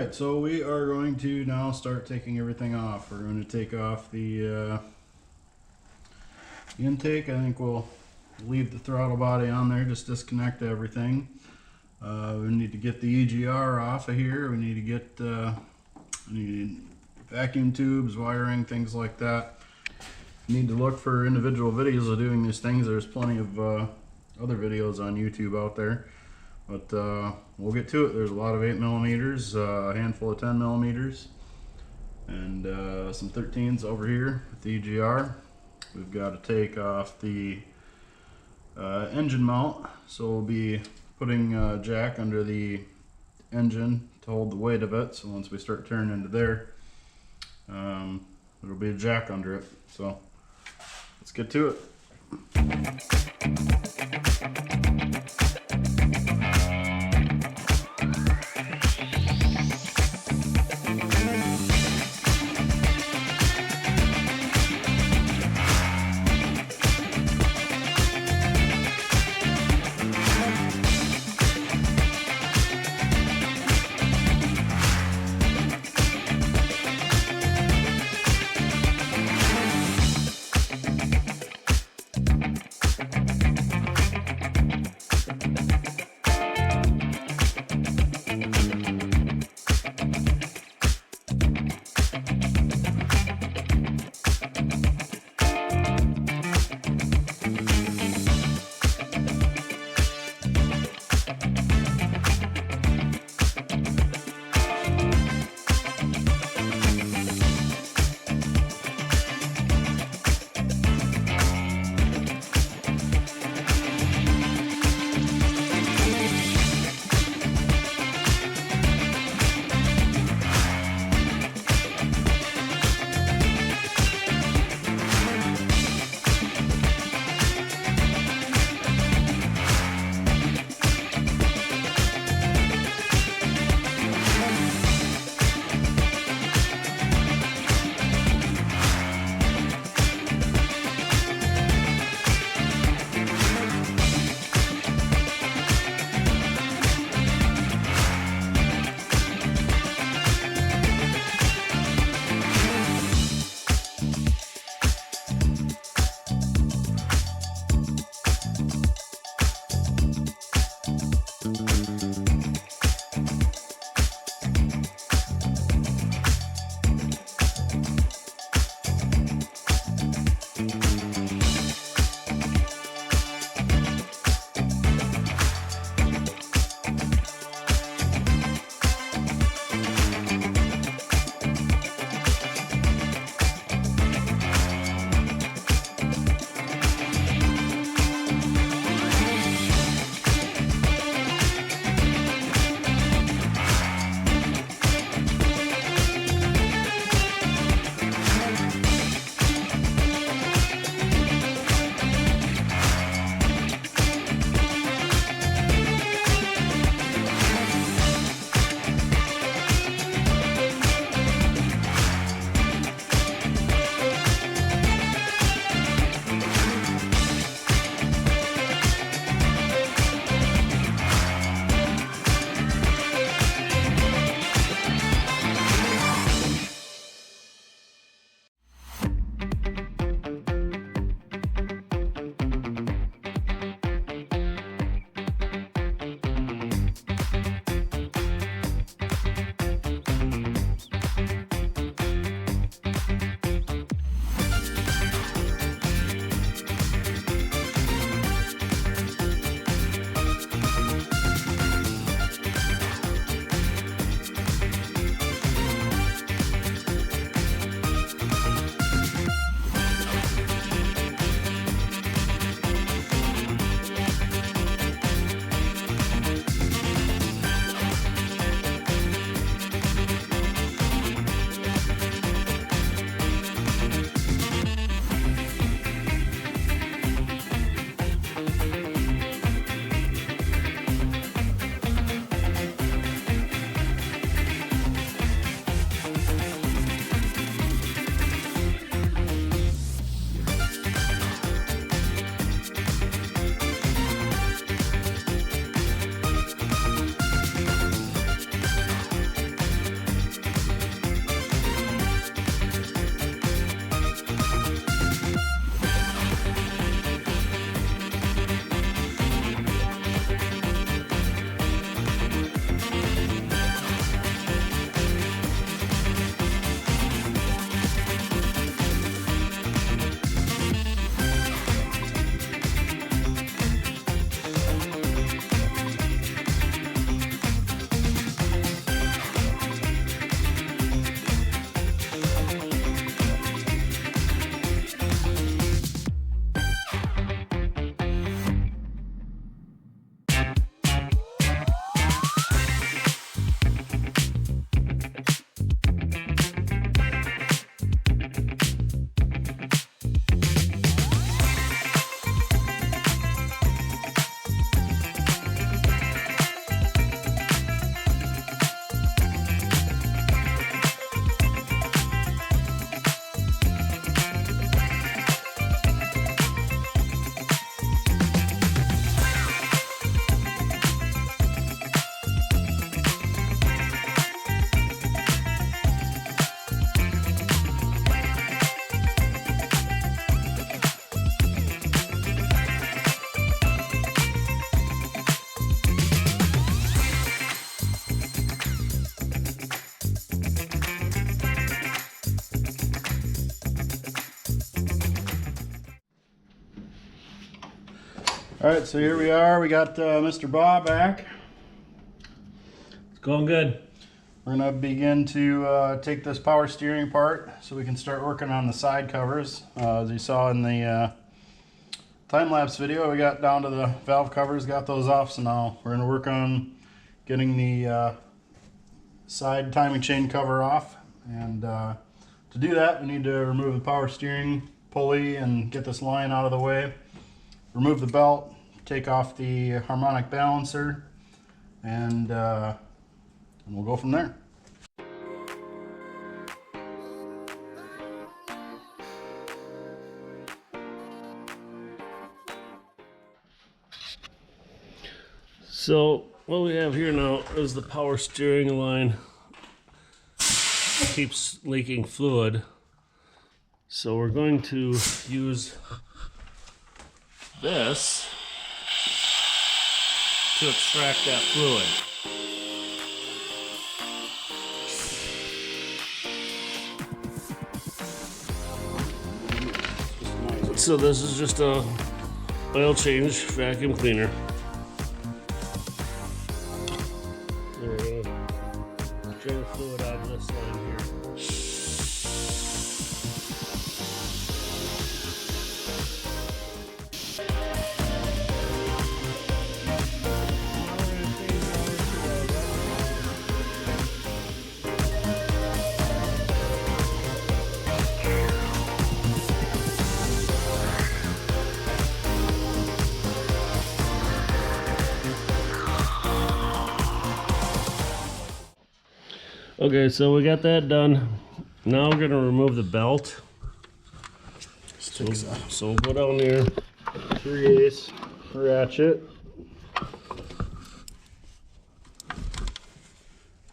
Alright, so we are going to now start taking everything off. We're going to take off the intake. I think we'll leave the throttle body on there, just disconnect everything. We need to get the EGR off of here. We need to get vacuum tubes, wiring, things like that. Need to look for individual videos of doing these things. There's plenty of other videos on YouTube out there. But we'll get to it. There's a lot of 8mm, a handful of 10mm, and some 13s over here with the EGR. We've got to take off the engine mount, so we'll be putting a jack under the engine to hold the weight of it. So once we start turning into there, there'll be a jack under it. So let's get to it. Alright, so here we are. We got Mr. Bob back. It's going good. We're going to begin to take this power steering apart so we can start working on the side covers. As you saw in the time-lapse video, we got down to the valve covers, got those off, so now we're going to work on getting the side timing chain cover off. And to do that, we need to remove the power steering pulley and get this line out of the way. Remove the belt, take off the harmonic balancer, and we'll go from there. So what we have here now is the power steering line keeps leaking fluid. So we're going to use this to extract that fluid. So this is just a oil change vacuum cleaner. We're gonna drain the fluid out of this line here. Okay, so we got that done. Now we're gonna remove the belt. So we'll go down there, 3/8 ratchet.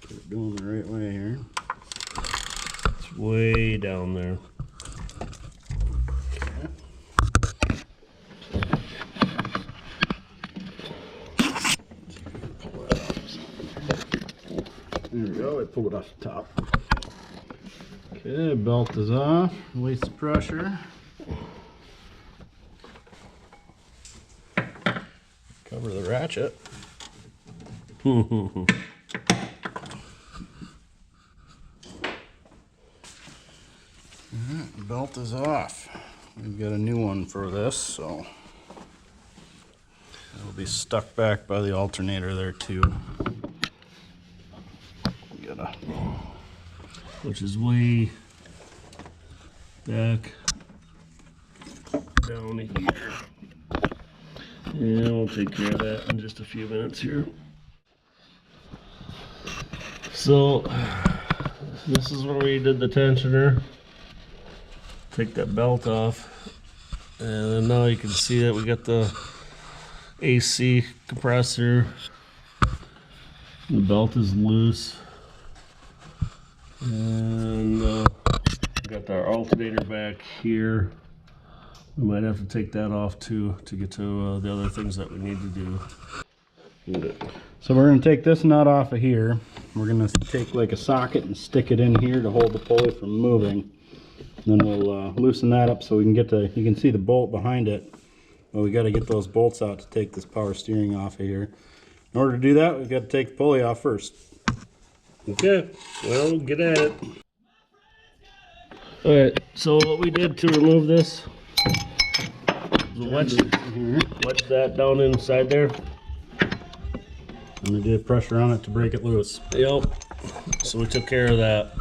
Get it going the right way here. It's way down there. There we go, I pull it off the top. Okay, belt is off, release the pressure. Cover the ratchet. Alright, belt is off. We've got a new one for this, so it'll be stuck back by the alternator there too. Which is way back down here. Yeah, we'll take care of that in just a few minutes here. So this is where we did the tensioner. Take that belt off, and now you can see that we got the AC compressor. The belt is loose. And we got our alternator back here. We might have to take that off too to get to the other things that we need to do. So we're going to take this nut off of here. We're going to take like a socket and stick it in here to hold the pulley from moving. And then we'll loosen that up so we can get to, you can see the bolt behind it. But we got to get those bolts out to take this power steering off of here. In order to do that, we've got to take the pulley off first. Okay, well, get at it. Alright, so what we did to remove this was wedge that down inside there. And we did pressure on it to break it loose. Yep, so we took care of that.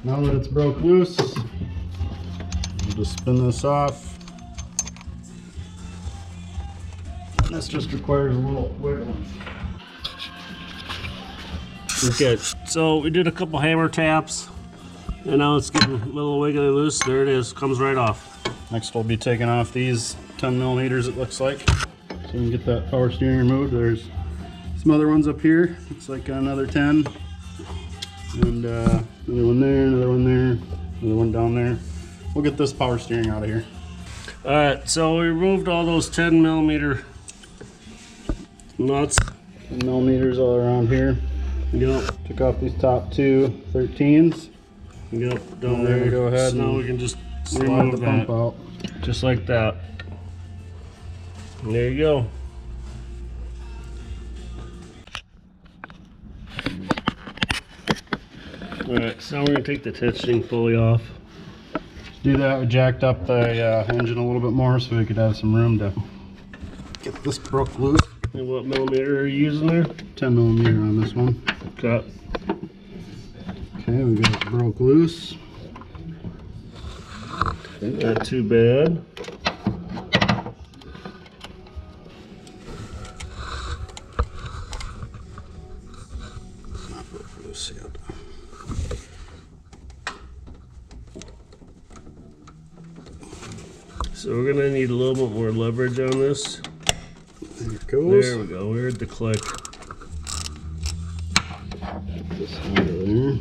Now that it's broke loose, we'll just spin this off. And this just requires a little wiggle. Okay, so we did a couple hammer taps, and now it's getting a little wiggly loose. There it is, comes right off. Next we'll be taking off these 10 millimeters, it looks like. So we can get that power steering removed. There's some other ones up here. Looks like another 10. And another one there, another one there, another one down there. We'll get this power steering out of here. Alright, so we removed all those 10 millimeter nuts. 10 millimeters all around here. Yep. Took off these top two 13s. Yep, down there. Go ahead. So now we can just remove the pump out. Just like that. And there you go. Alright, so now we're going to take the tensioning pulley off. To do that, we jacked up the engine a little bit more so we could have some room to get this broke loose. And what millimeter are you using there? 10 millimeter on this one. Cut. Okay, we got it broke loose. Not too bad. Not broke loose yet. So we're gonna need a little bit more leverage on this. There it goes. There we go. We heard the click. This out of there.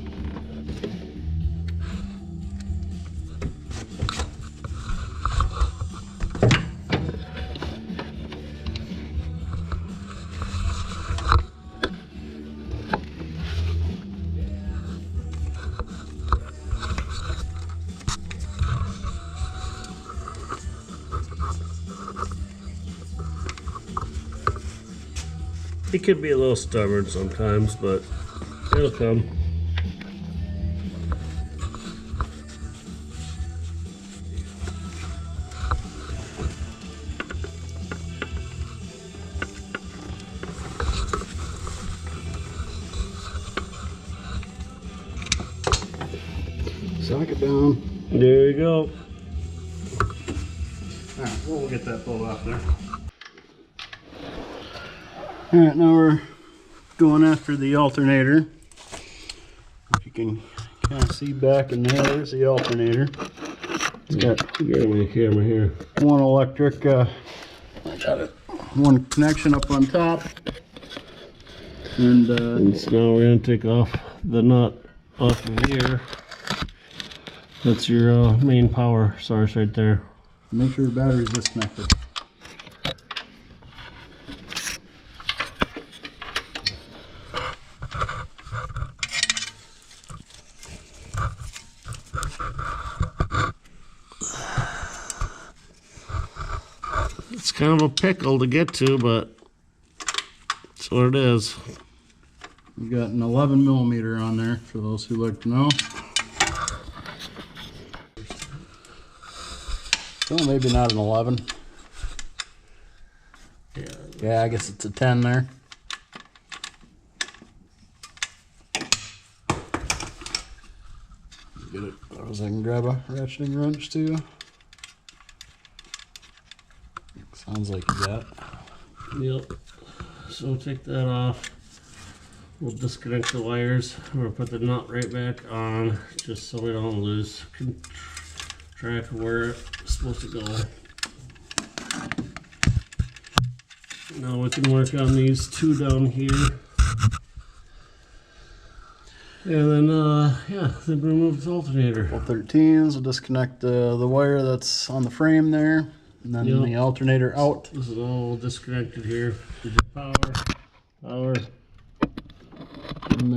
He could be a little stubborn sometimes, but it'll come. Sock it down. There you go. Alright, we'll get that pulled off there. Alright, now we're going after the alternator. If you can kind of see back in there, there's the alternator. It's got my camera here. one electric, I got it, one connection up on top. And So now we're going to take off the nut off of here. That's your main power source right there. make sure the battery's disconnected. It's kind of a pickle to get to, but that's what it is. We've got an 11 millimeter on there for those who like to know. So maybe not an 11. Yeah, I guess it's a 10 there. Get it. I can grab a ratcheting wrench too. Sounds like you got. Yep. So take that off. We'll disconnect the wires. We'll put the nut right back on, just so we don't lose track of where it's supposed to go. Now we can work on these two down here. And then, yeah, then remove the alternator. Well, 13s. We'll disconnect the wire that's on the frame there. And then the alternator out. This is all disconnected here. Power. And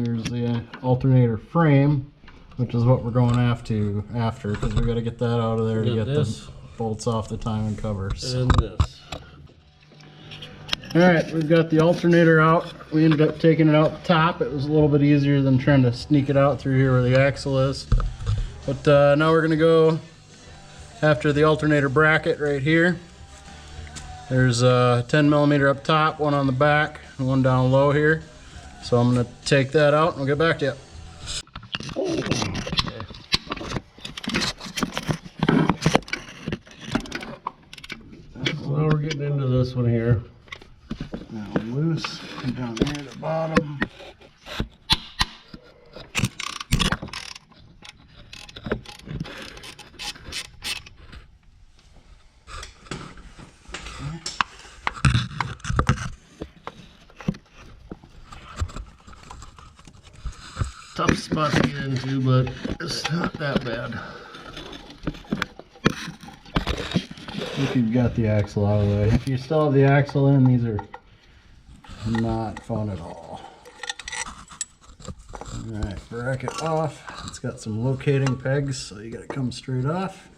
there's the alternator frame, which is what we're going after because we got to get that out of there to get the bolts off the timing covers. And this. Alright, we've got the alternator out. We ended up taking it out the top. It was a little bit easier than trying to sneak it out through here where the axle is. But now we're going to go after the alternator bracket right here. There's a 10 millimeter up top, one on the back, and one down low here. So I'm going to take that out and we'll get back to you. So now we're getting into this one here. Now loose, and down here at the bottom. Tough spot to get into, but it's not that bad. If you've got the axle out of the way. If you still have the axle in, these are not fun at all. Alright, bracket off. It's got some locating pegs, so you gotta come straight off.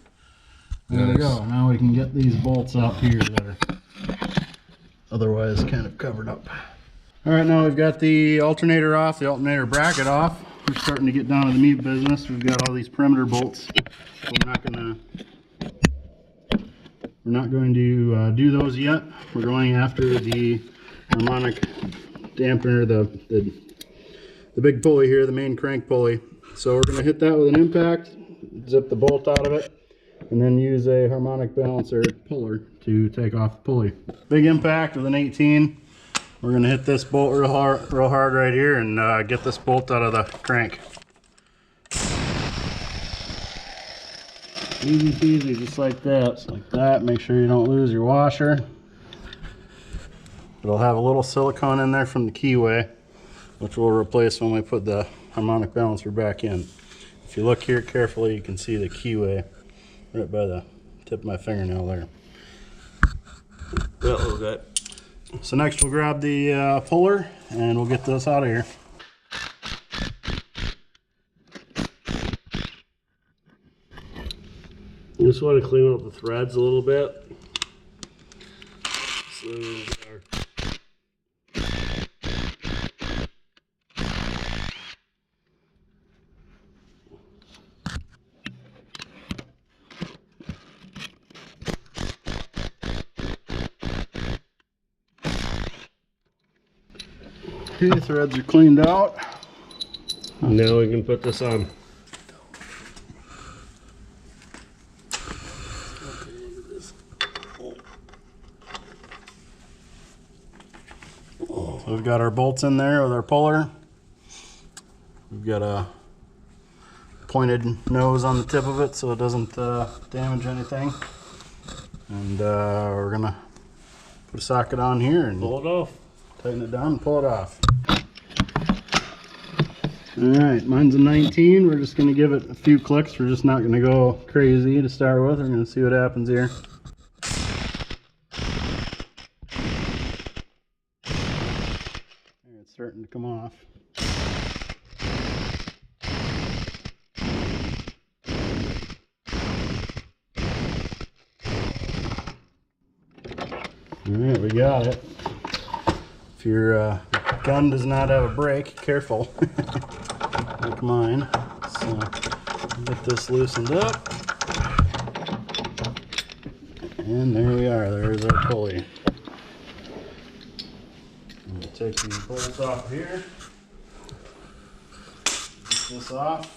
There we go. Now we can get these bolts out here that are otherwise kind of covered up. Alright, now we've got the alternator off, the alternator bracket off. we're starting to get down to the meat business. We've got all these perimeter bolts. We're not going to do those yet. We're going after the harmonic dampener, the big pulley here, the main crank pulley. So we're going to hit that with an impact, zip the bolt out of it, and then use a harmonic balancer puller to take off the pulley. Big impact with an 18. We're going to hit this bolt real hard right here and get this bolt out of the crank. Easy peasy, just like that. Just like that. Make sure you don't lose your washer. It'll have a little silicone in there from the keyway, which we'll replace when we put the harmonic balancer back in. If you look here carefully, you can see the keyway right by the tip of my fingernail there. Yeah, a little bit. So next we'll grab the puller and we'll get this out of here. You just want to clean up the threads a little bit. So okay, threads are cleaned out. now we can put this on. So we've got our bolts in there with our puller. We've got a pointed nose on the tip of it so it doesn't damage anything. And we're gonna put a socket on here and Pull it off. tighten it down and pull it off. Alright, mine's a 19. We're just gonna give it a few clicks. We're just not gonna go crazy to start with. We're gonna see what happens here. It's starting to come off. Alright, we got it. If your gun does not have a brake, careful. Like mine. So get this loosened up. And there we are. There's our pulley. I'm going to take these bolts off here. Get this off.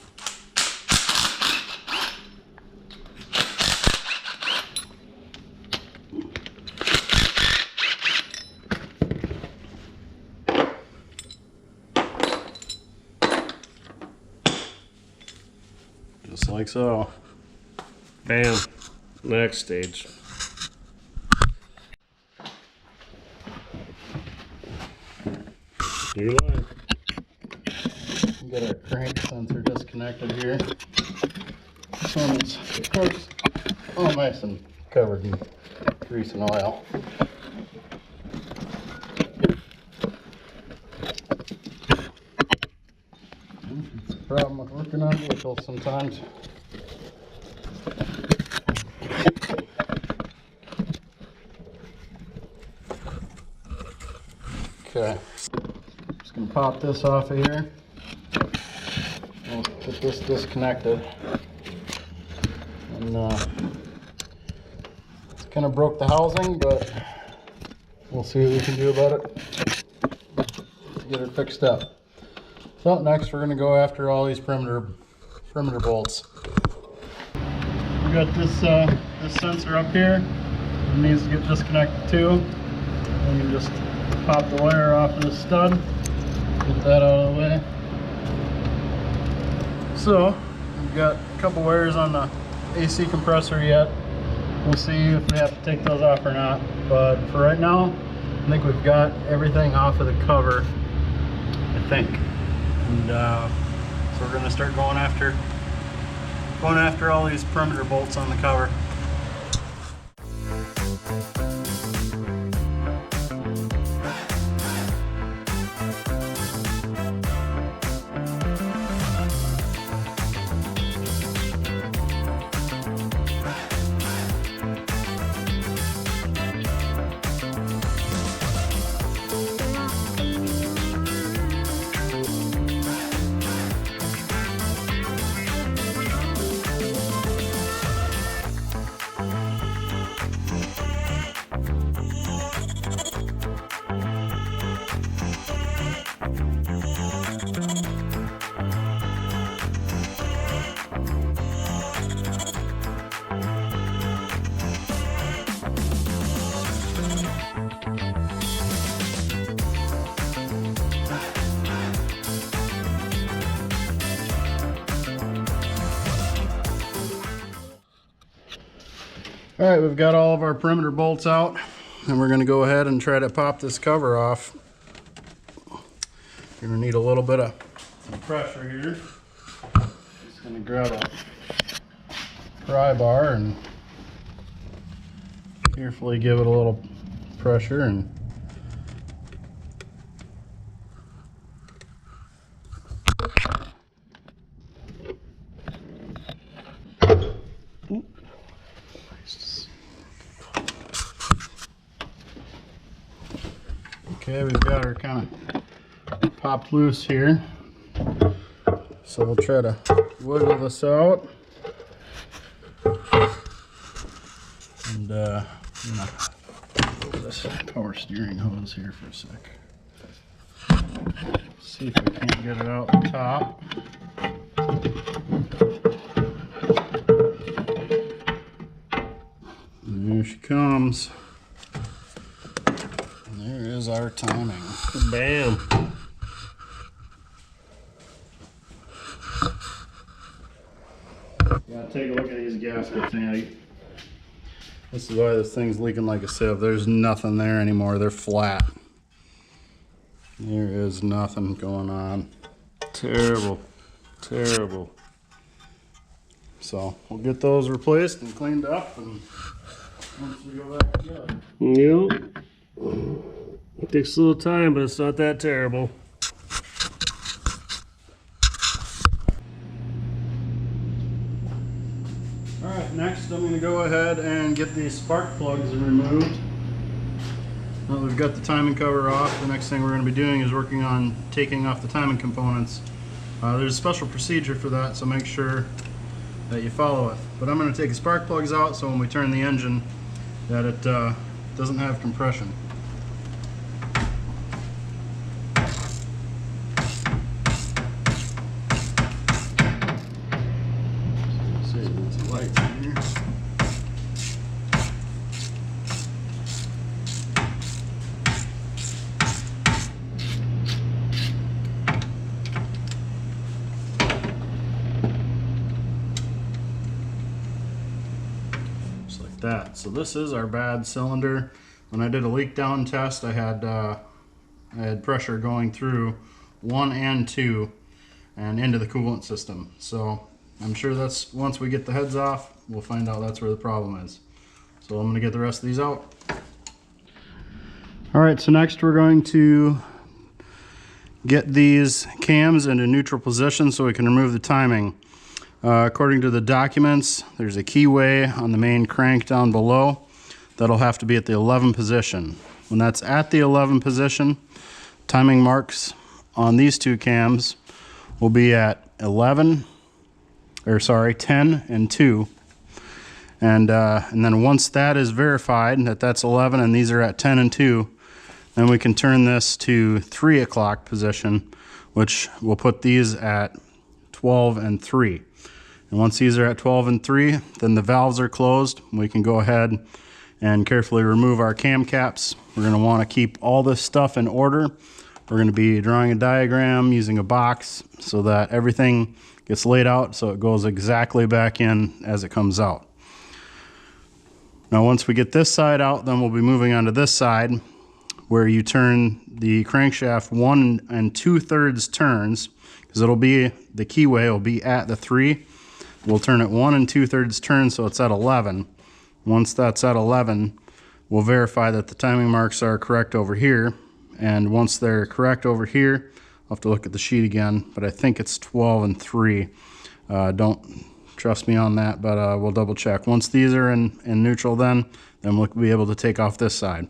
Just like so. Bam. Next stage. Your line. We got our crank sensor disconnected here. This one is, of course, all nice and covered in grease and oil. It's a problem with working on vehicles sometimes. Okay, just gonna pop this off of here. We'll get this disconnected. And it's kind of broke the housing, but we'll see what we can do about it to get it fixed up. So next we're gonna go after all these perimeter bolts. We got this sensor up here. It needs to get disconnected too. And you can just pop the wire off of the stud, get that out of the way. So we've got a couple wires on the AC compressor yet. We'll see if we have to take those off or not, but for right now I think we've got everything off of the cover, I think. And so we're going to start going after all these perimeter bolts on the cover. All right, we've got all of our perimeter bolts out, and we're gonna go ahead and try to pop this cover off. You're gonna need a little bit of pressure here. Just gonna grab a pry bar and carefully give it a little pressure and okay, we've got her kind of popped loose here. So we'll try to wiggle this out. And I'm gonna over this power steering hose here for a sec. See if we can't get it out the top. And here she comes. And there is our timing. Bam. Yeah, take a look at these gaskets, Andy. This is why this thing's leaking like a sieve. There's nothing there anymore. They're flat. There is nothing going on. Terrible. Terrible. So we'll get those replaced and cleaned up, and once we go back together. Yep. It takes a little time, but it's not that terrible. Alright, next I'm going to go ahead and get these spark plugs removed. Now that we've got the timing cover off, the next thing we're going to be doing is working on taking off the timing components. There's a special procedure for that, so make sure that you follow it. But I'm going to take the spark plugs out so when we turn the engine that it doesn't have compression. That. So this is our bad cylinder. When I did a leak down test, I had pressure going through 1 and 2 and into the coolant system. So I'm sure that's, once we get the heads off, we'll find out that's where the problem is. So I'm going to get the rest of these out. Alright, so next we're going to get these cams into neutral position so we can remove the timing. According to the documents, there's a keyway on the main crank down below that'll have to be at the 11 position. When that's at the 11 position, timing marks on these two cams will be at 10 and 2. And then once that is verified that that's 11 and these are at 10 and 2, then we can turn this to 3 o'clock position, which will put these at 12 and 3. And once these are at 12 and 3, then the valves are closed. We can go ahead and carefully remove our cam caps. We're going to want to keep all this stuff in order. We're going to be drawing a diagram using a box so that everything gets laid out so it goes exactly back in as it comes out. Now once we get this side out, then we'll be moving on to this side where you turn the crankshaft 1 2/3 turns, because it'll be, the keyway will be at the 3. We'll turn it 1 2/3 turns so it's at 11. Once that's at 11, we'll verify that the timing marks are correct over here. And once they're correct over here, I'll have to look at the sheet again, but I think it's 12 and 3. Don't trust me on that, but we'll double check. Once these are in neutral, then we'll be able to take off this side.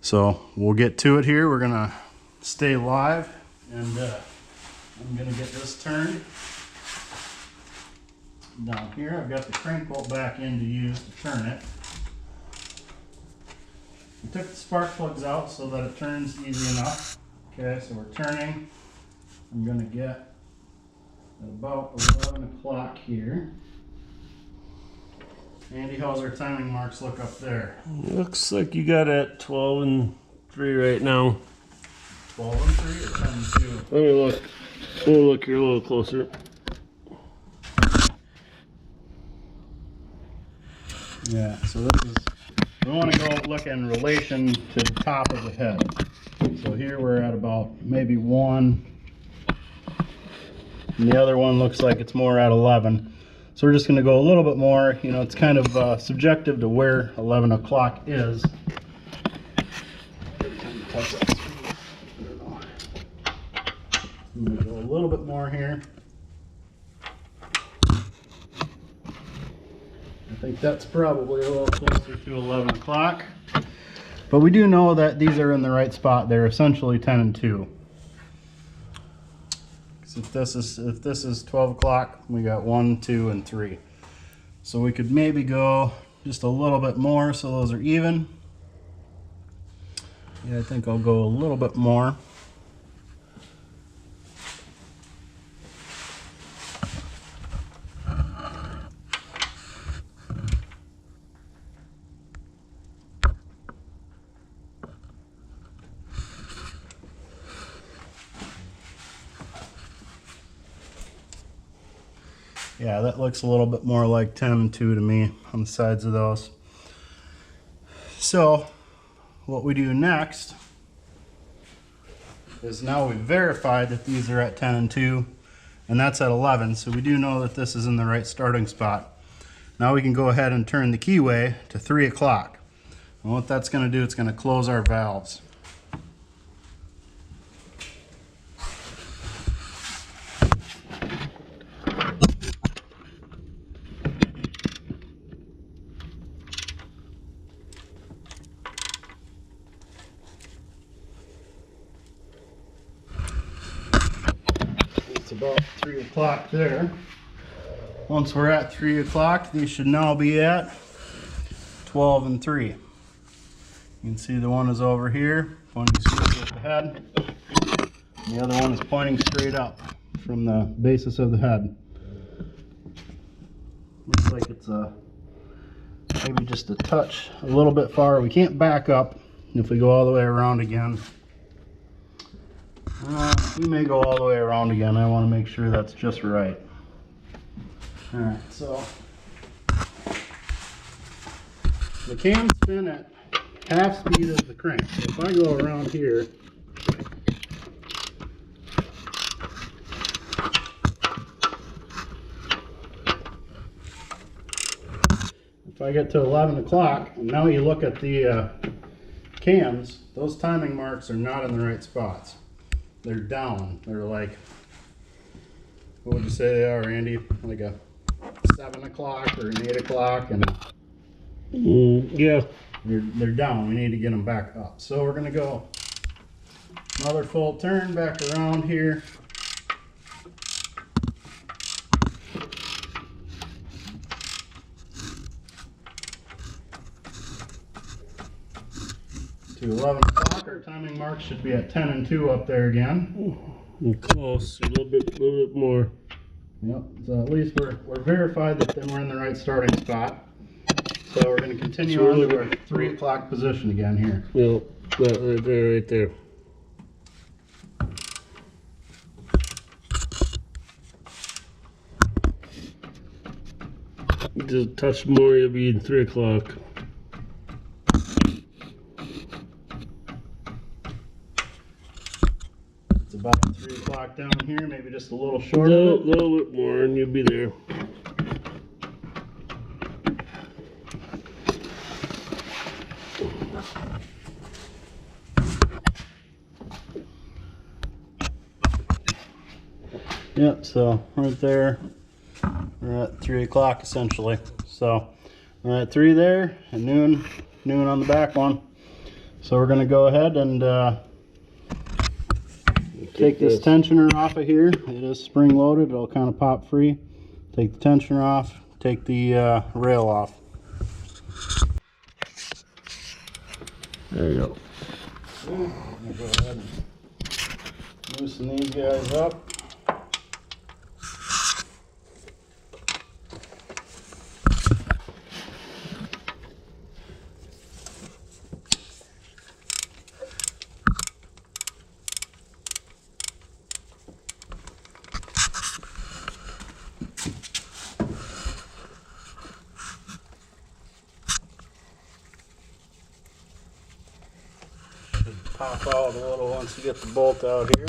So we'll get to it here. We're gonna stay live, and I'm gonna get this turned. Down here, I've got the crank bolt back in to use to turn it. We took the spark plugs out so that it turns easy enough. Okay, so we're turning. I'm going to get at about 11 o'clock here. Andy, how's our timing marks look up there? Looks like you got at 12 and 3 right now. 12 and 3 or 10 and 2? Let me look. We'll look here a little closer. Yeah, so this is, we want to go look in relation to the top of the head. So here we're at about maybe 1, and the other one looks like it's more at 11. So we're just going to go a little bit more. You know, it's kind of subjective to where 11 o'clock is. I'm going to go a little bit more here. I think that's probably a little closer to 11 o'clock. But we do know that these are in the right spot. They're essentially 10 and 2. So if this is 12 o'clock, we got 1, 2, and 3. So we could maybe go just a little bit more so those are even. Yeah, I think I'll go a little bit more. Yeah, that looks a little bit more like 10 and 2 to me on the sides of those. So what we do next is now we've verified that these are at 10 and 2, and that's at 11, so we do know that this is in the right starting spot. Now we can go ahead and turn the keyway to 3 o'clock. And what that's going to do, it's going to close our valves. It's about 3 o'clock there. Once we're at 3 o'clock, these should now be at 12 and 3. You can see the one is over here, pointing straight at the head. And the other one is pointing straight up from the basis of the head. Looks like it's maybe just a touch, a little bit far. We can't back up if we go all the way around again. We may go all the way around again. I want to make sure that's just right. Alright, so the cams spin at half speed of the crank. So if I go around here, if I get to 11 o'clock, and now you look at the cams, those timing marks are not in the right spots. They're down. They're like, what would you say they are, Andy? Like a 7 o'clock or an 8 o'clock, and yeah, they're down. We need to get them back up. So we're going to go another full turn back around here. To 11 o'clock. Our timing mark should be at 10 and 2 up there again. Close, a little bit more. Yep, so at least we're verified that then we're in the right starting spot. So we're going to continue on to our 3 o'clock position again here. Yep, that right there. Just a touch more, you'll be in 3 o'clock. It's about 3 o'clock down here, maybe just a little short. A little bit more, and you'll be there. Yep, so right there, we're at 3 o'clock essentially. So we're at 3 there, and noon on the back one. So we're going to go ahead and take this tensioner off of here. It is spring loaded, it'll kind of pop free. Take the tensioner off, take the rail off. There you go. I'm going to go ahead and loosen these guys up. Should pop out a little once you get the bolt out here.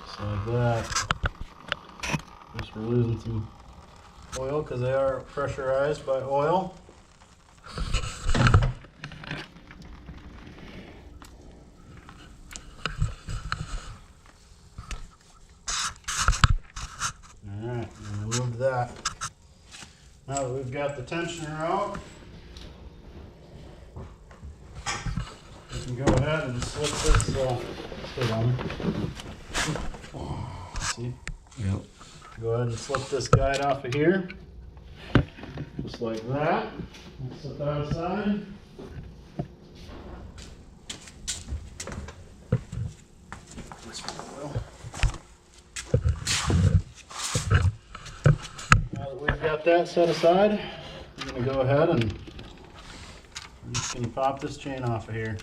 Just like that. Just we're losing some oil because they are pressurized by oil. Alright, remove that. Now that we've got the tensioner out, we can go ahead and slip this, stay down. See? Yep. Go ahead and slip this guide off of here. Just like that. Set that aside. Now that we've got that set aside, I'm going to go ahead and I'm just going to pop this chain off of here.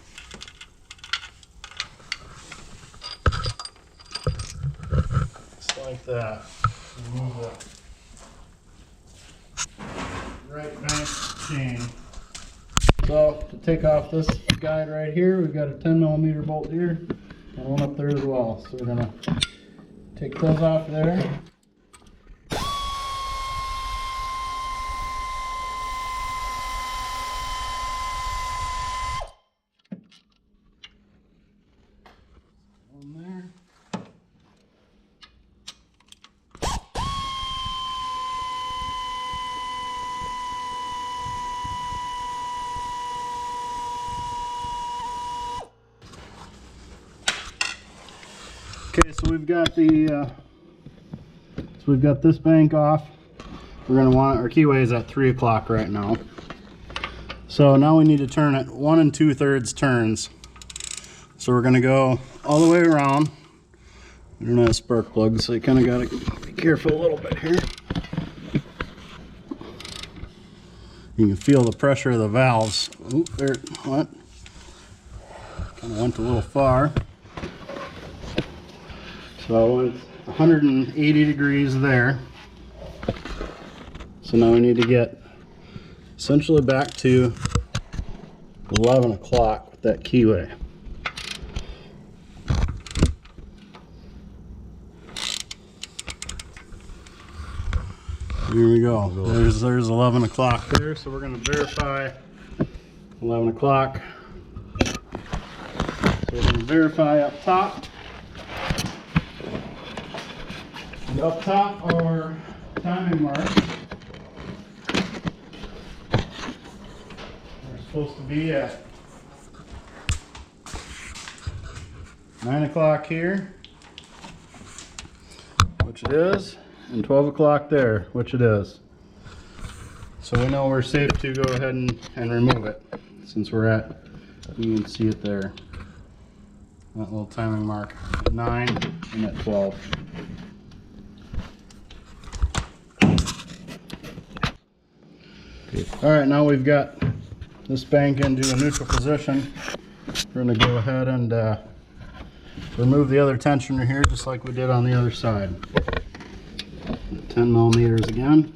Just like that. Remove the right bank chain. So to take off this guide right here, we've got a 10mm bolt here and one up there as well. So we're going to take those off there. One there. Okay, so we've got this bank off. We're gonna want our keyway is at 3 o'clock right now. So now we need to turn it 1 2/3 turns. So we're gonna go all the way around. We don't have spark plugs, so you kind of gotta be careful a little bit here. You can feel the pressure of the valves. Oop, there, what? Kind of went a little far. So it's 180 degrees there. So now we need to get essentially back to 11 o'clock with that keyway. Here we go. There's 11 o'clock there. So we're going to verify 11 o'clock. So we're going to verify up top. Up top are timing marks. We're supposed to be at 9 o'clock here, which it is, and 12 o'clock there, which it is. So we know we're safe to go ahead and remove it, since we're at, you can see it there, that little timing mark, at 9 and at 12. Alright, now we've got this bank into a neutral position. We're going to go ahead and remove the other tensioner here, just like we did on the other side. 10mm again.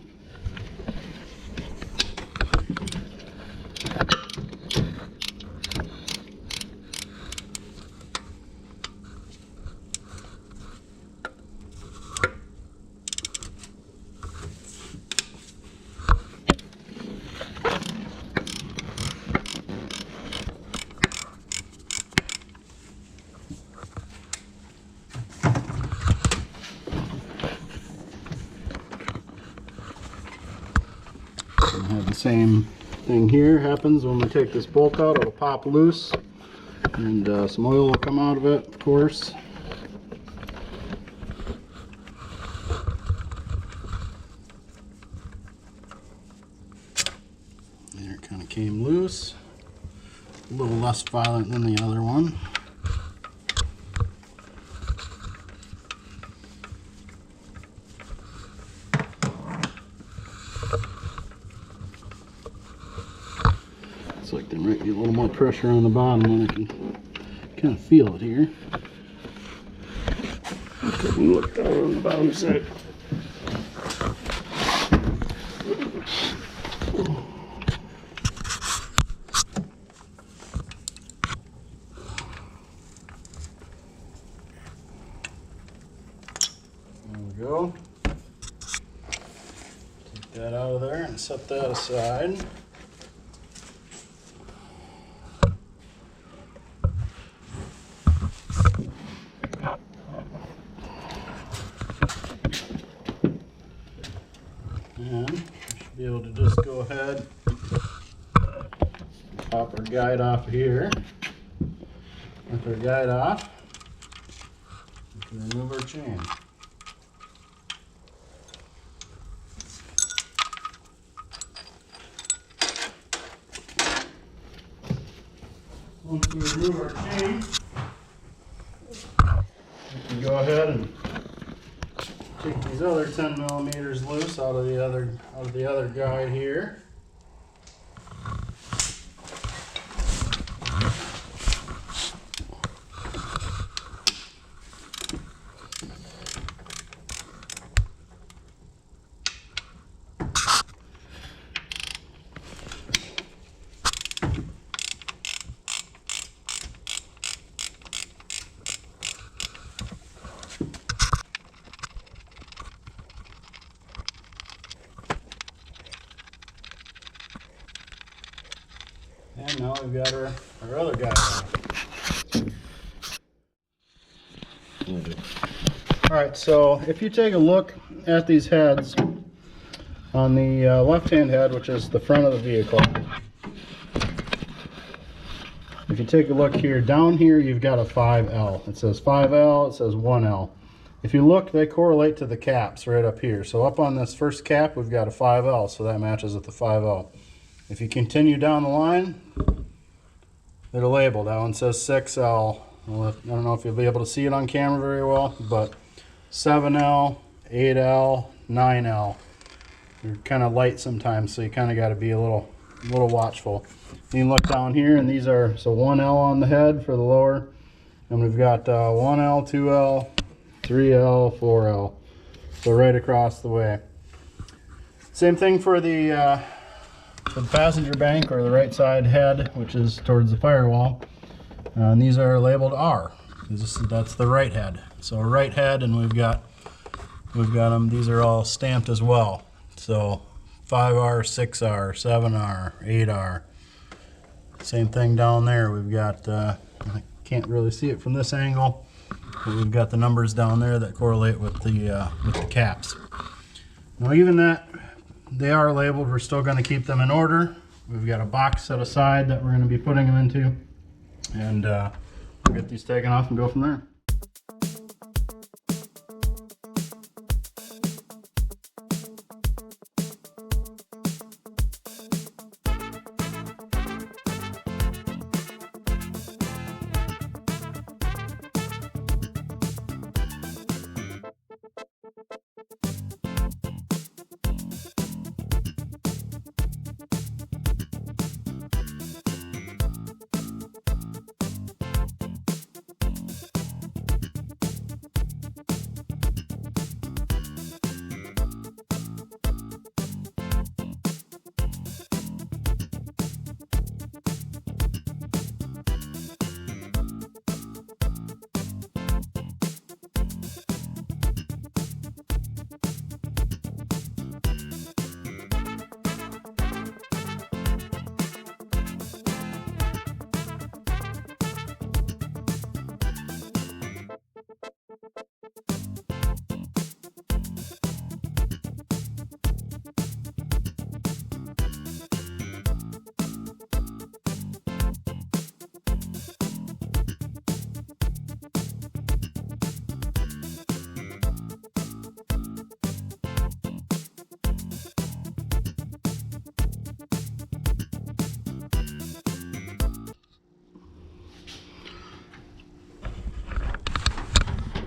Have the same thing here happens when we take this bolt out. It'll pop loose and some oil will come out of it, of course. There, it kind of came loose, a little less violent than the other one. Looks like there might be a little more pressure on the bottom, and I can kind of feel it here. Couldn't look down on the bottom side. There we go. Take that out of there and set that aside. And we should be able to just go ahead, pop our guide off here. With our guide off, we can remove our chain. Once we remove our chain, we can go ahead and take these other 10 millimeters loose out of the other guide here. And now we've got our other guide on. Alright, so if you take a look at these heads, on the left-hand head, which is the front of the vehicle, if you take a look here, down here you've got a 5L. It says 5L, it says 1L. If you look, they correlate to the caps right up here. So up on this first cap, we've got a 5L, so that matches with the 5L. If you continue down the line, they're labeled. That one says 6L. Well, I don't know if you'll be able to see it on camera very well, but 7L, 8L, 9L. They're kind of light sometimes, so you kind of got to be a little watchful. You can look down here, and these are, so 1L on the head for the lower, and we've got 1L, 2L, 3L, 4L. So right across the way. Same thing for the passenger bank, or the right side head, which is towards the firewall. And these are labeled R. That's the right head. So right head, and we've got them. These are all stamped as well. So 5R, 6R, 7R, 8R. Same thing down there. We've got, I can't really see it from this angle, but we've got the numbers down there that correlate with the caps. Now even that, they are labeled. We're still going to keep them in order. We've got a box set aside that we're going to be putting them into, and we'll get these taken off and go from there.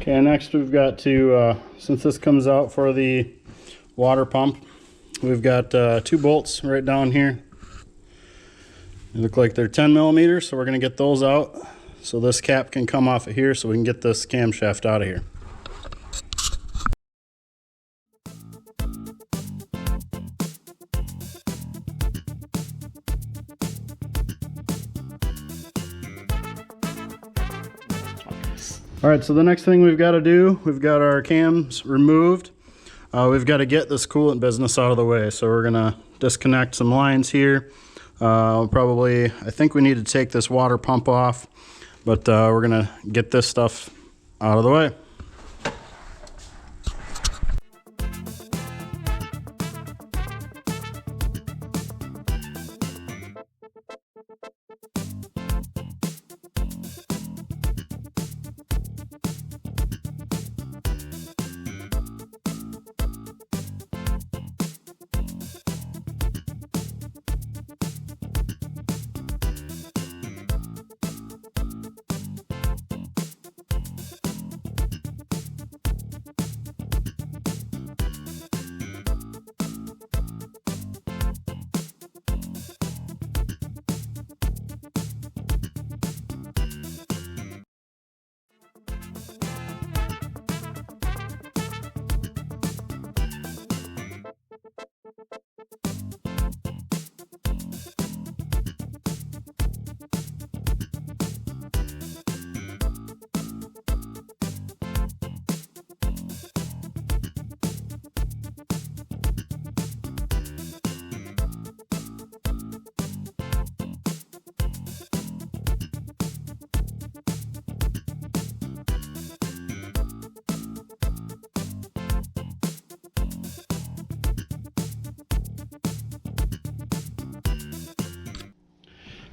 Okay, next we've got to, since this comes out for the water pump, we've got 2 bolts right down here. They look like they're 10 millimeters, so we're going to get those out so this cap can come off of here so we can get this camshaft out of here. All right, so the next thing we've got to do, we've got our cams removed. We've got to get this coolant business out of the way. So we're gonna disconnect some lines here. I think we need to take this water pump off, but we're gonna get this stuff out of the way.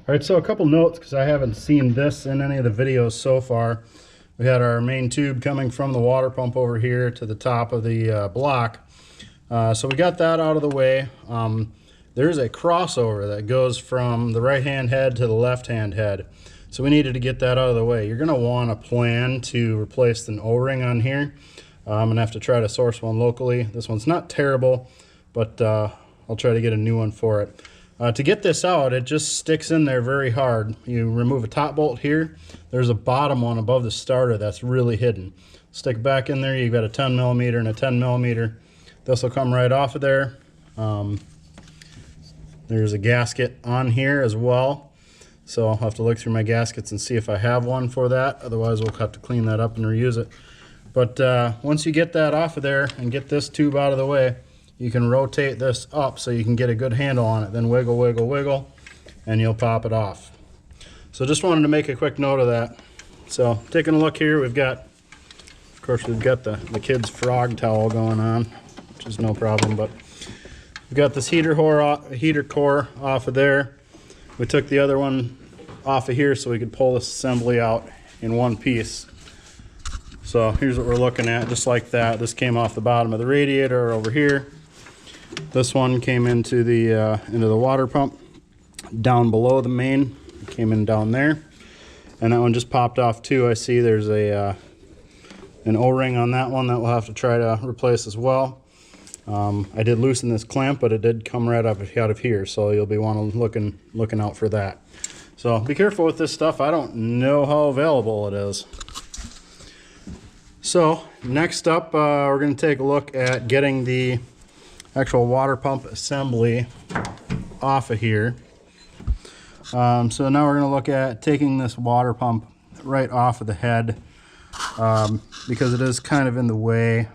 All right, so a couple notes, because I haven't seen this in any of the videos so far. We had our main tube coming from the water pump over here to the top of the block. So we got that out of the way. There's a crossover that goes from the right-hand head to the left-hand head. So we needed to get that out of the way. You're gonna want a plan to replace an O-ring on here. I'm gonna have to try to source one locally. This one's not terrible, but I'll try to get a new one for it. To get this out, it just sticks in there very hard. You remove a top bolt here. There's a bottom one above the starter that's really hidden. Stick it back in there. You've got a 10 millimeter and a 10 millimeter. This will come right off of there. There's a gasket on here as well. So I'll have to look through my gaskets and see if I have one for that. Otherwise, we'll have to clean that up and reuse it. But once you get that off of there and get this tube out of the way, you can rotate this up so you can get a good handle on it. Then wiggle, wiggle, wiggle, and you'll pop it off. So just wanted to make a quick note of that. So taking a look here, we've got, of course, we've got the kids' frog towel going on, which is no problem, but we've got this heater core off of there. We took the other one off of here so we could pull this assembly out in one piece. So here's what we're looking at, just like that. This came off the bottom of the radiator over here. This one came into the water pump down below the main. It came in down there, and that one just popped off too. I see there's an O-ring on that one that we'll have to try to replace as well. I did loosen this clamp, but it did come right up out of here, so you'll be looking out for that. So be careful with this stuff. I don't know how available it is. So next up, we're going to take a look at getting the actual water pump assembly off of here. So now we're going to look at taking this water pump right off of the head, because it is kind of in the way.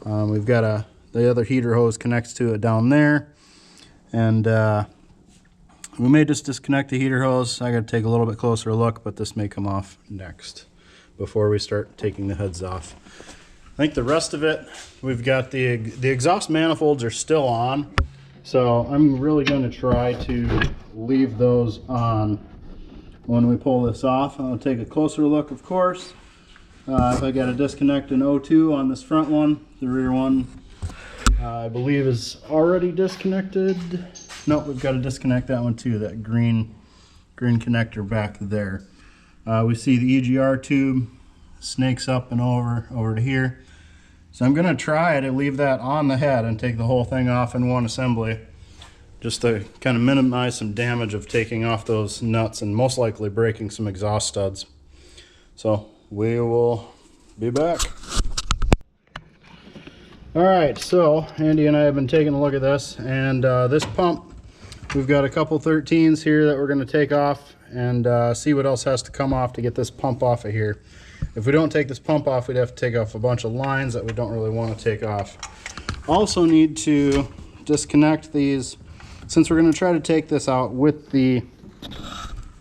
We've got the other heater hose connects to it down there, and we may just disconnect the heater hose. I got to take a little bit closer look, but this may come off next before we start taking the heads off. I think the rest of it, we've got the exhaust manifolds are still on, so I'm really going to try to leave those on when we pull this off. I'll take a closer look, of course. If I got to disconnect an O2 on this front one, the rear one I believe is already disconnected. Nope, we've got to disconnect that one too, that green connector back there. We see the EGR tube snakes up and over to here. So I'm going to try to leave that on the head and take the whole thing off in one assembly, just to kind of minimize some damage of taking off those nuts and most likely breaking some exhaust studs. So we will be back. Alright, so Andy and I have been taking a look at this, and this pump, we've got a couple 13s here that we're going to take off and see what else has to come off to get this pump off of here. If we don't take this pump off, we'd have to take off a bunch of lines that we don't really want to take off. Also need to disconnect these, since we're going to try to take this out with the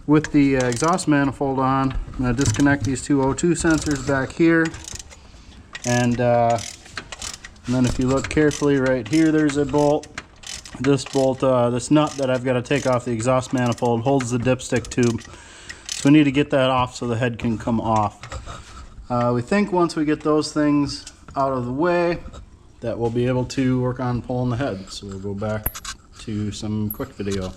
exhaust manifold on. I'm going to disconnect these two O2 sensors back here, and then if you look carefully right here, there's a bolt. This bolt, this nut that I've got to take off the exhaust manifold holds the dipstick tube. So we need to get that off so the head can come off. We think once we get those things out of the way that we'll be able to work on pulling the head. So we'll go back to some quick video.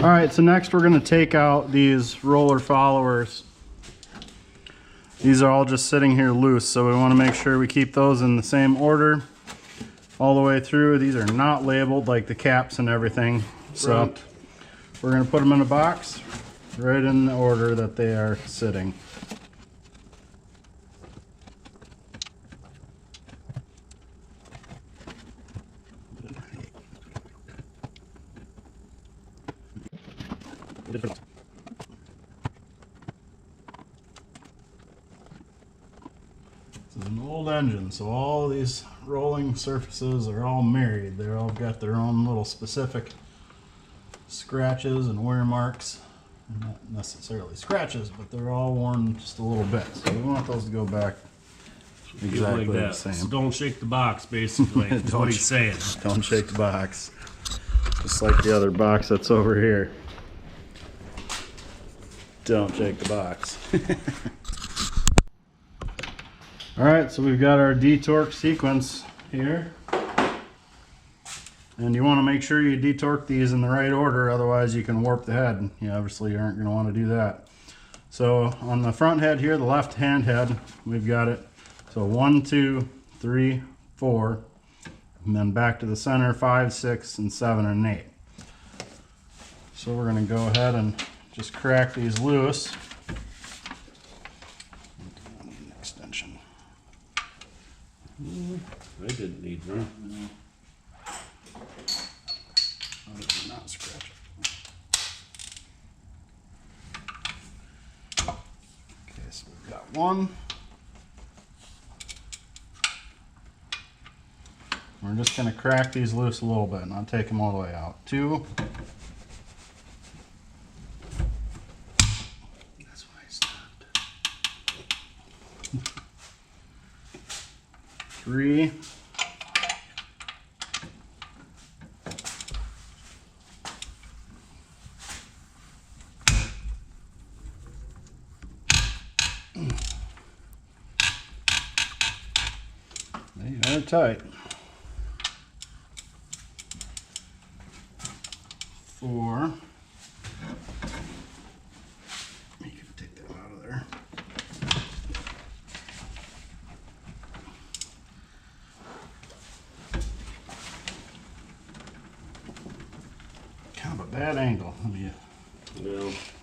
All right, so next we're going to take out these roller followers. These are all just sitting here loose, so we want to make sure we keep those in the same order all the way through. These are not labeled like the caps and everything, so we're going to put them in a box right in the order that they are sitting. This is an old engine, so all these rolling surfaces are all married. They're all got their own little specific scratches and wear marks. Not necessarily scratches, but they're all worn just a little bit. So we want those to go back exactly like the same. So don't shake the box, basically. That's what he's saying. Don't shake the box. Just like the other box that's over here. Don't shake the box. Alright, so we've got our detorque sequence here. And you want to make sure you detorque these in the right order, otherwise you can warp the head. You obviously aren't going to want to do that. So on the front head here, the left hand head, we've got it. So 1, 2, 3, 4, and then back to the center, 5, 6, and 7, and 8. So we're going to go ahead and just crack these loose. An extension. I didn't need one. Not scratch it. Okay, so we've got one. We're just going to crack these loose a little bit, not take them all the way out. 2. That's why I stopped. 3. They are tight. 4. You can take that out of there. Kind of a bad angle. Let me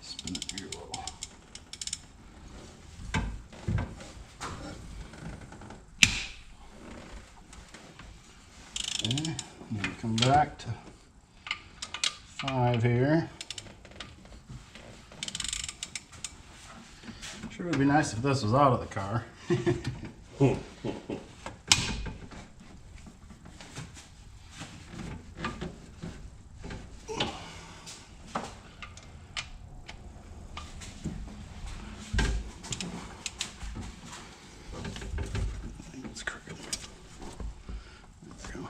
spin it here a little. Okay, and then come back to 5 here. Sure would be nice if this was out of the car. It's crooked. There we go.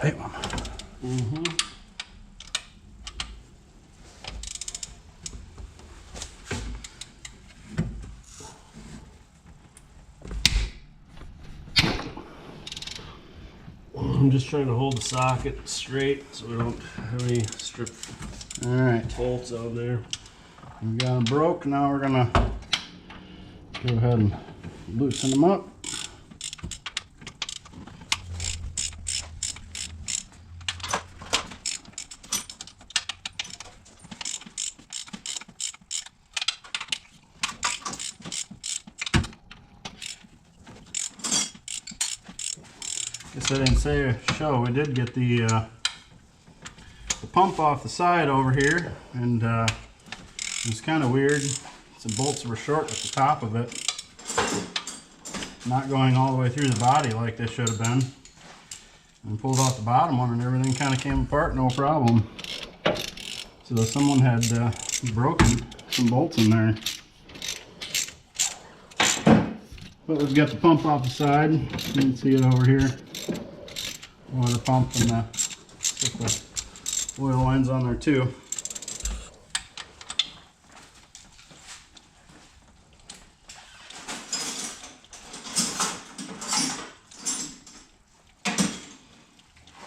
tight one. I'm just trying to hold the socket straight so we don't have any strip bolts on there. We got them broke. Now we're gonna go ahead and loosen them up. Guess I didn't say we did get the pump off the side over here, and it was kind of weird. Some bolts were short at the top of it, not going all the way through the body like they should have been. And pulled out the bottom one, and everything kind of came apart, no problem. So someone had broken some bolts in there. But we've got the pump off the side. You can see it over here. Water pump, and the oil lines on there too.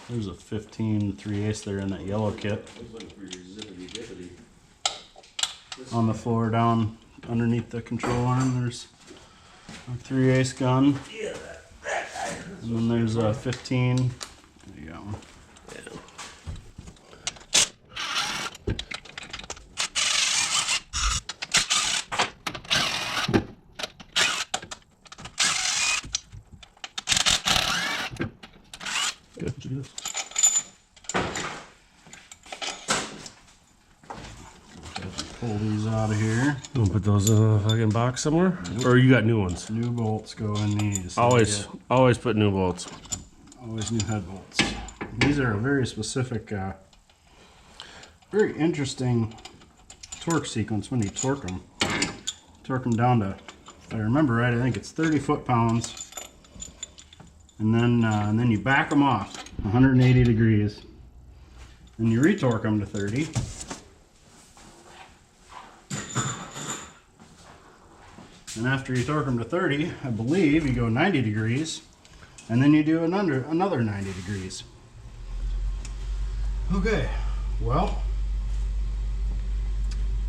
There's a 15 3/8 there in that yellow kit. On the floor down underneath the control arm, there's a 3/8 gun. And then there's a 15. There you go. Pull these out of here. You want to put those in a fucking box somewhere? Or you got new ones? New bolts go in these. Always put new bolts. Always new head bolts. These are a very specific, very interesting torque sequence when you torque them. Torque them down to, if I remember right, I think it's 30 foot-pounds. And then you back them off 180 degrees. Then you retorque them to 30. And after you torque them to 30, I believe you go 90 degrees, and then you do another 90 degrees. Okay, well,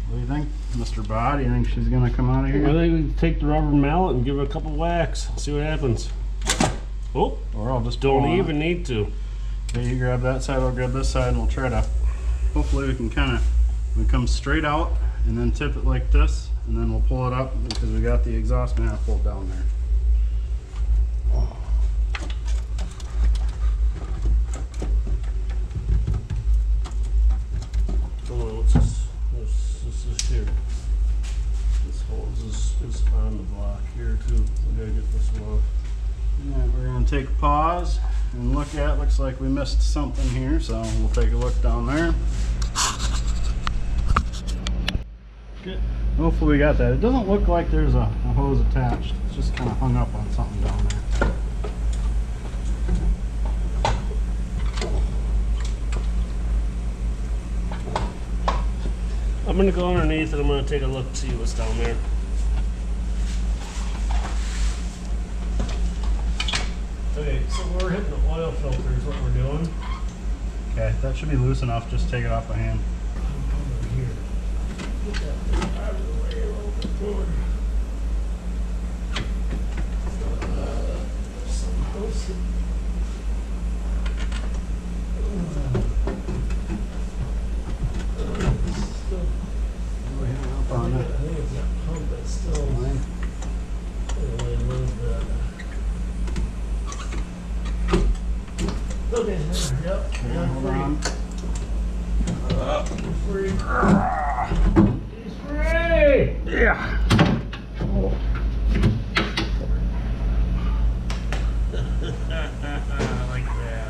what do you think, Mr. Bod? Do you think she's gonna come out of here? I think we can take the rubber mallet and give it a couple whacks, see what happens. Oh, Or I'll just don't even need to. Okay, you grab that side, I'll grab this side, and we'll try to, hopefully we can we come straight out and then tip it like this, and then we'll pull it up because we got the exhaust manifold down there. What's this here? This hose is on the block here too. We gotta get this one off. Yeah, we're gonna take a pause and look at, looks like we missed something here, so we'll take a look down there. Good. Hopefully we got that. It doesn't look like there's a hose attached. It's just kind of hung up on something down there. I'm gonna go underneath and I'm gonna take a look to see what's down there. Okay, so we're hitting the oil filter is what we're doing. Okay, that should be loose enough. Just take it off by hand. Over here. Get that thing out of the way a little bit more. Something close. On I it. think it's that pump that's still Fine. really a little bit. Okay, yep. Okay, hold on. Free. He's free! Yeah. Oh. Like that.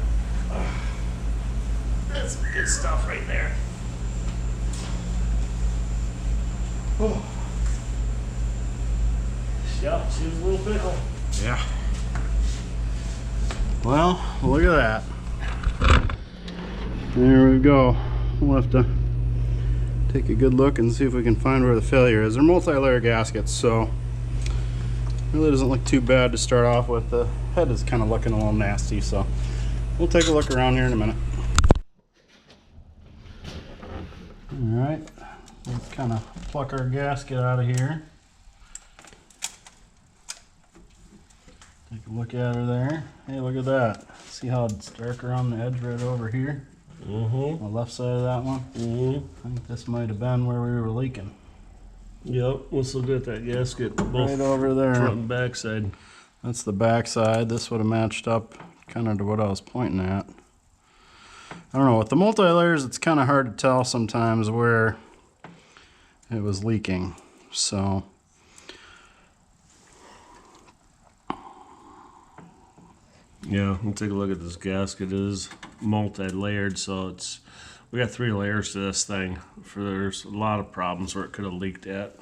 That's some good stuff right there. Oh. Yep, she was a little pickle. Yeah. Well, look at that. There we go. We'll have to take a good look and see if we can find where the failure is. They're multi-layer gaskets, so really doesn't look too bad to start off with. The head is kind of looking a little nasty, so we'll take a look around here in a minute. Alright, let's kind of pluck our gasket out of here. Take a look at her there. Hey, look at that. See how it's dark around the edge right over here? On the left side of that one? I think this might have been where we were leaking. Yep, let's look at that gasket. Both Right over there. front and back side. That's the back side. This would have matched up kind of to what I was pointing at. I don't know, with the multi-layers it's kind of hard to tell sometimes where it was leaking. So yeah, we'll take a look at this gasket. It is multi-layered, so we got 3 layers to this thing. There's a lot of problems where it could have leaked at.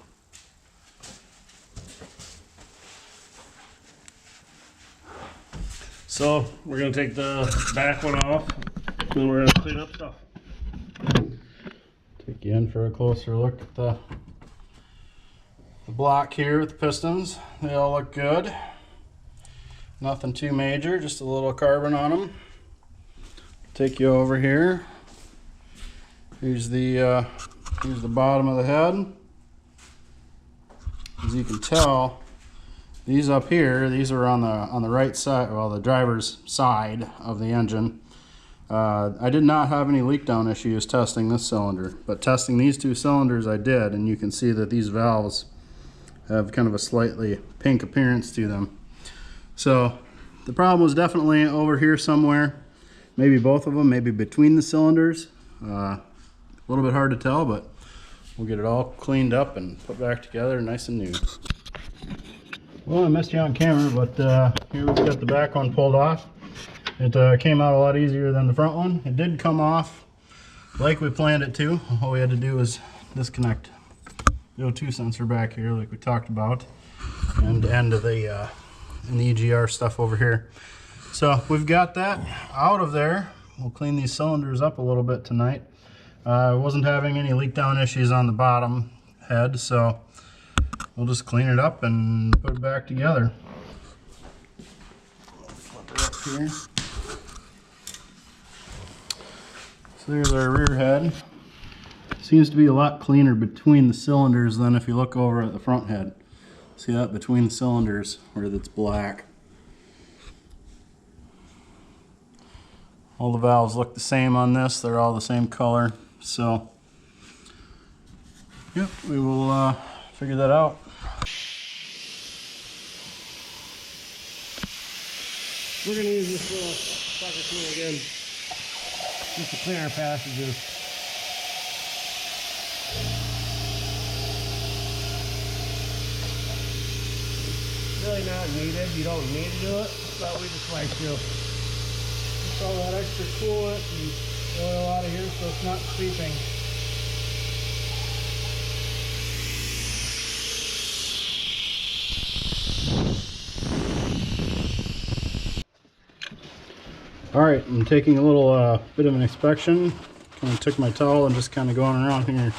So we're gonna take the back one off, and we're gonna clean up stuff. take you in for a closer look at the block here with the pistons. They all look good. Nothing too major, just a little carbon on them. Take you over here. Here's the bottom of the head. As you can tell, these up here, these are on the right side, well, the driver's side of the engine. I did not have any leak down issues testing this cylinder, but testing these 2 cylinders I did, and you can see that these valves have kind of a slightly pink appearance to them. So the problem was definitely over here somewhere, maybe both of them, maybe between the cylinders. A little bit hard to tell, but we'll get it all cleaned up and put back together nice and new. Well, I missed you on camera, but here we've got the back one pulled off. It came out a lot easier than the front one. It did come off like we planned it to. All we had to do was disconnect the O2 sensor back here like we talked about, and the end of the EGR stuff over here. So we've got that out of there. We'll clean these cylinders up a little bit tonight. I wasn't having any leak down issues on the bottom head, so we'll just clean it up and put it back together. Flip it up here. So there's our rear head. Seems to be a lot cleaner between the cylinders than if you look over at the front head. See that between the cylinders where it's black. All the valves look the same on this. They're all the same color. So, yep, we will figure that out. We're going to use this little sucker tool again, just to clean our passages. Really not needed. You don't need to do it, but we just like to. Just all that extra coolant and oil out of here so it's not seeping. Alright, I'm taking a little bit of an inspection. Kind of took my towel and just kind of going around here,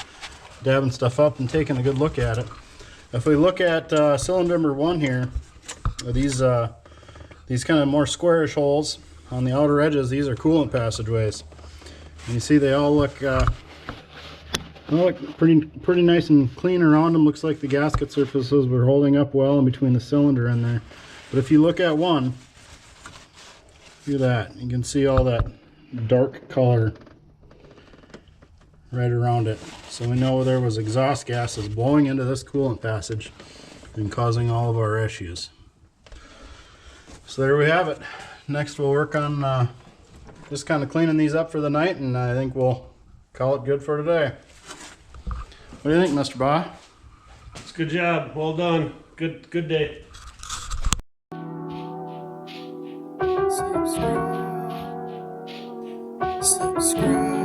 dabbing stuff up and taking a good look at it. If we look at cylinder number 1 here, these kind of more squarish holes on the outer edges, these are coolant passageways. And you see they all look pretty nice and clean around them. Looks like the gasket surfaces were holding up well in between the cylinder in there. But if you look at one, look at that. You can see all that dark color right around it. So we know there was exhaust gases blowing into this coolant passage and causing all of our issues. So there we have it. Next we'll work on just kind of cleaning these up for the night, and I think we'll call it good for today. What do you think, Mr. Ba? It's a good job. Well done. Good day. Subscribe.